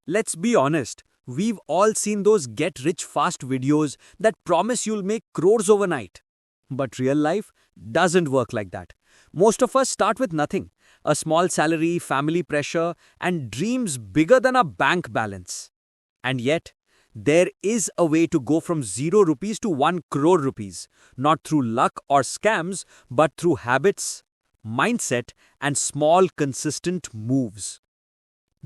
Let's be honest, we've all seen those get rich fast videos that promise you'll make crores overnight. But real life doesn't work like that. Most of us start with nothing, a small salary, family pressure, and dreams bigger than our bank balance. And yet, there is a way to go from 0 rupees to 1 crore rupees, not through luck or scams, but through habits, mindset, and small, consistent moves.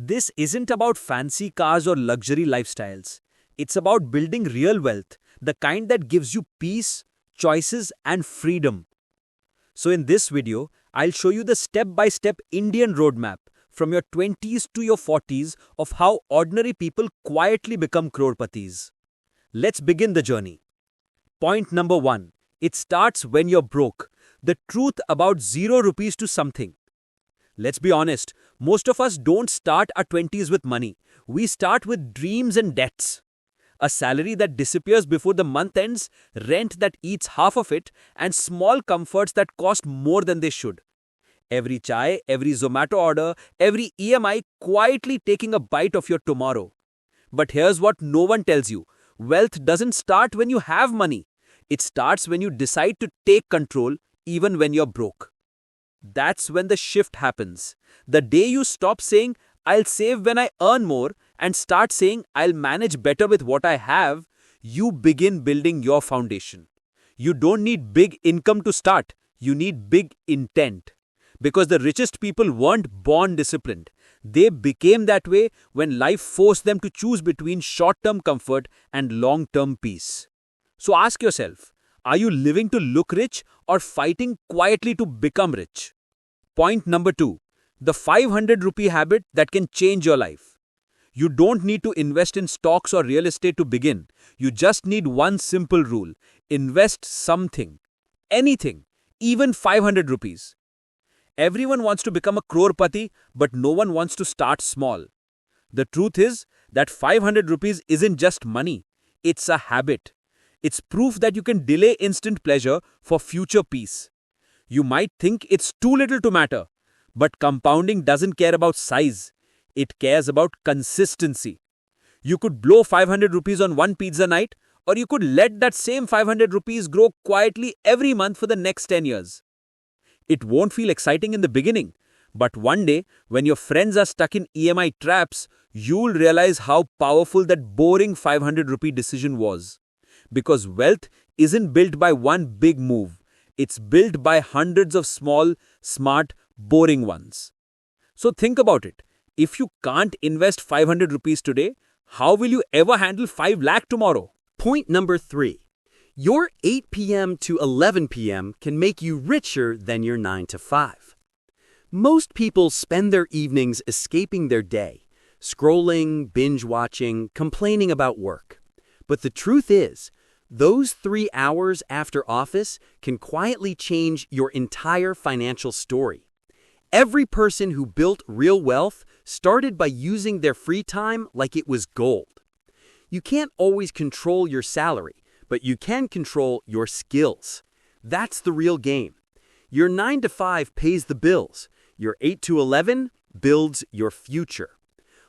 This isn't about fancy cars or luxury lifestyles. It's about building real wealth, the kind that gives you peace, choices, and freedom. So, in this video, I'll show you the step by step Indian roadmap from your 20s to your 40s of how ordinary people quietly become Crorepatis. Let's begin the journey. Point number 1. It starts when you're broke. The truth about 0 rupees to something. Let's be honest, most of us don't start our 20s with money. We start with dreams and debts. A salary that disappears before the month ends, rent that eats half of it, and small comforts that cost more than they should. Every chai, every Zomato order, every EMI quietly taking a bite of your tomorrow. But here's what no one tells you. Wealth doesn't start when you have money. It starts when you decide to take control, even when you're broke. That's when the shift happens. The day you stop saying, I'll save when I earn more, and start saying, I'll manage better with what I have, you begin building your foundation. You don't need big income to start. You need big intent. Because the richest people weren't born disciplined. They became that way when life forced them to choose between short-term comfort and long-term peace. So ask yourself, are you living to look rich or fighting quietly to become rich? Point number 2. The 500 rupee habit that can change your life. You don't need to invest in stocks or real estate to begin. You just need one simple rule. Invest something. Anything. Even 500 rupees. Everyone wants to become a crorepati, but no one wants to start small. The truth is that 500 rupees isn't just money. It's a habit. It's proof that you can delay instant pleasure for future peace. You might think it's too little to matter, but compounding doesn't care about size. It cares about consistency. You could blow 500 rupees on one pizza night, or you could let that same 500 rupees grow quietly every month for the next 10 years. It won't feel exciting in the beginning, but one day, when your friends are stuck in EMI traps, you'll realize how powerful that boring 500 rupee decision was. Because wealth isn't built by one big move. It's built by hundreds of small, smart, boring ones. So think about it. If you can't invest 500 rupees today, how will you ever handle 5 lakh tomorrow? Point number 3. Your 8 p.m. to 11 p.m. can make you richer than your 9 to 5. Most people spend their evenings escaping their day, scrolling, binge-watching, complaining about work. But the truth is, those 3 hours after office can quietly change your entire financial story. Every person who built real wealth started by using their free time like it was gold. You can't always control your salary, but you can control your skills. That's the real game. Your 9 to 5 pays the bills. Your 8 to 11 builds your future.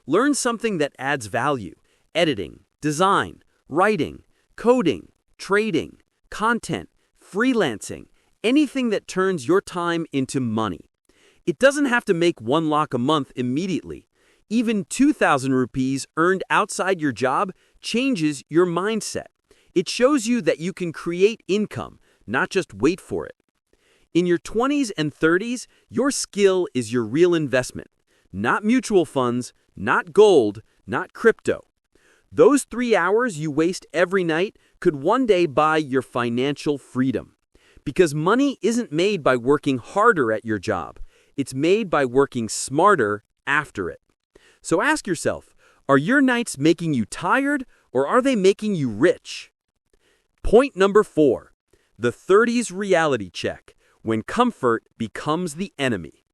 Learn something that adds value. Editing, design, writing, coding, trading, content, freelancing, anything that turns your time into money. It doesn't have to make 1 lakh a month immediately. Even 2,000 rupees earned outside your job changes your mindset. It shows you that you can create income, not just wait for it. In your 20s and 30s, your skill is your real investment. Not mutual funds, not gold, not crypto. Those 3 hours you waste every night could one day buy your financial freedom. Because money isn't made by working harder at your job. It's made by working smarter after it. So ask yourself, are your nights making you tired or are they making you rich? Point number 4. The 30s reality check, when comfort becomes the enemy.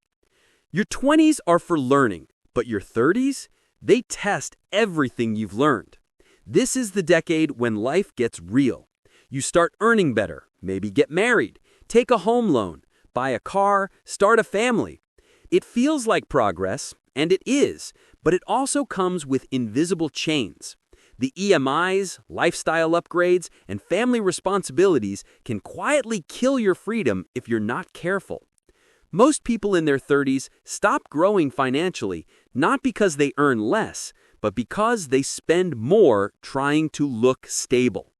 Your 20s are for learning, but your 30s, they test everything you've learned. This is the decade when life gets real. You start earning better, maybe get married, take a home loan, buy a car, start a family. It feels like progress. And it is, but it also comes with invisible chains. The EMIs, lifestyle upgrades, and family responsibilities can quietly kill your freedom if you're not careful. Most people in their 30s stop growing financially not because they earn less, but because they spend more trying to look stable.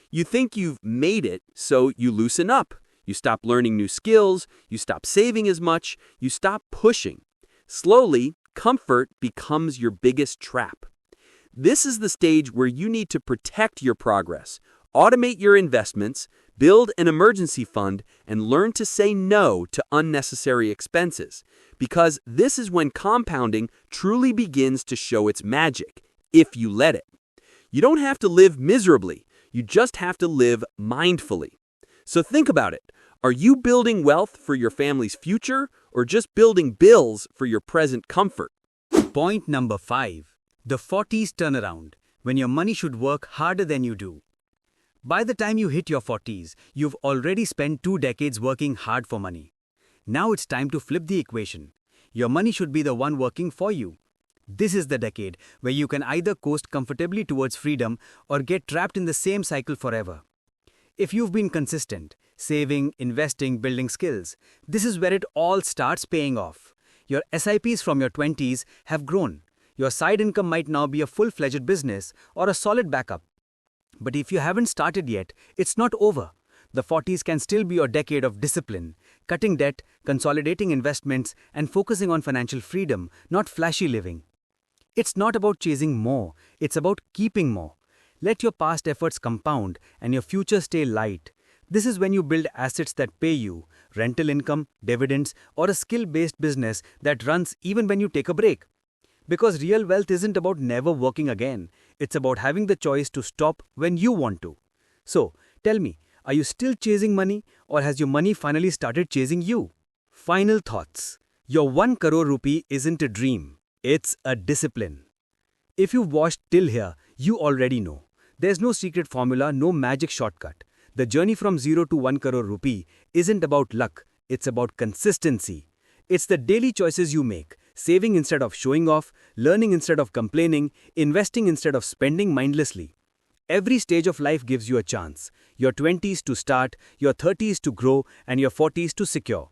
You think you've made it, so you loosen up. You stop learning new skills, you stop saving as much, you stop pushing. Slowly, comfort becomes your biggest trap. This is the stage where you need to protect your progress, automate your investments, build an emergency fund, and learn to say no to unnecessary expenses. Because this is when compounding truly begins to show its magic, if you let it. You don't have to live miserably, you just have to live mindfully. So think about it. Are you building wealth for your family's future or just building bills for your present comfort? Point number 5. The 40s turnaround, when your money should work harder than you do. By the time you hit your 40s, you've already spent 2 decades working hard for money. Now it's time to flip the equation. Your money should be the one working for you. This is the decade where you can either coast comfortably towards freedom or get trapped in the same cycle forever. If you've been consistent, saving, investing, building skills, this is where it all starts paying off. Your SIPs from your 20s have grown. Your side income might now be a full-fledged business or a solid backup. But if you haven't started yet, it's not over. The 40s can still be your decade of discipline, cutting debt, consolidating investments, and focusing on financial freedom, not flashy living. It's not about chasing more, it's about keeping more. Let your past efforts compound and your future stay light. This is when you build assets that pay you, rental income, dividends, or a skill-based business that runs even when you take a break. Because real wealth isn't about never working again. It's about having the choice to stop when you want to. So, tell me, are you still chasing money or has your money finally started chasing you? Final thoughts. Your 1 crore rupee isn't a dream. It's a discipline. If you've watched till here, you already know. There's no secret formula, no magic shortcut. The journey from 0 to 1 crore rupee isn't about luck. It's about consistency. It's the daily choices you make. Saving instead of showing off, learning instead of complaining, investing instead of spending mindlessly. Every stage of life gives you a chance. Your 20s to start, your 30s to grow, and your 40s to secure.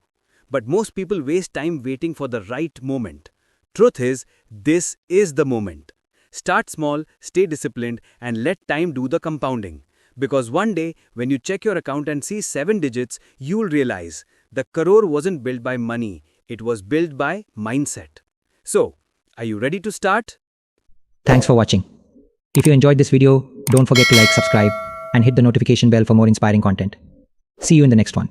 But most people waste time waiting for the right moment. Truth is, this is the moment. Start small, stay disciplined, and let time do the compounding. Because one day, when you check your account and see 7 digits, you'll realize the crore wasn't built by money. It was built by mindset. So, are you ready to start? Thanks for watching. If you enjoyed this video, don't forget to like, subscribe, and hit the notification bell for more inspiring content. See you in the next one.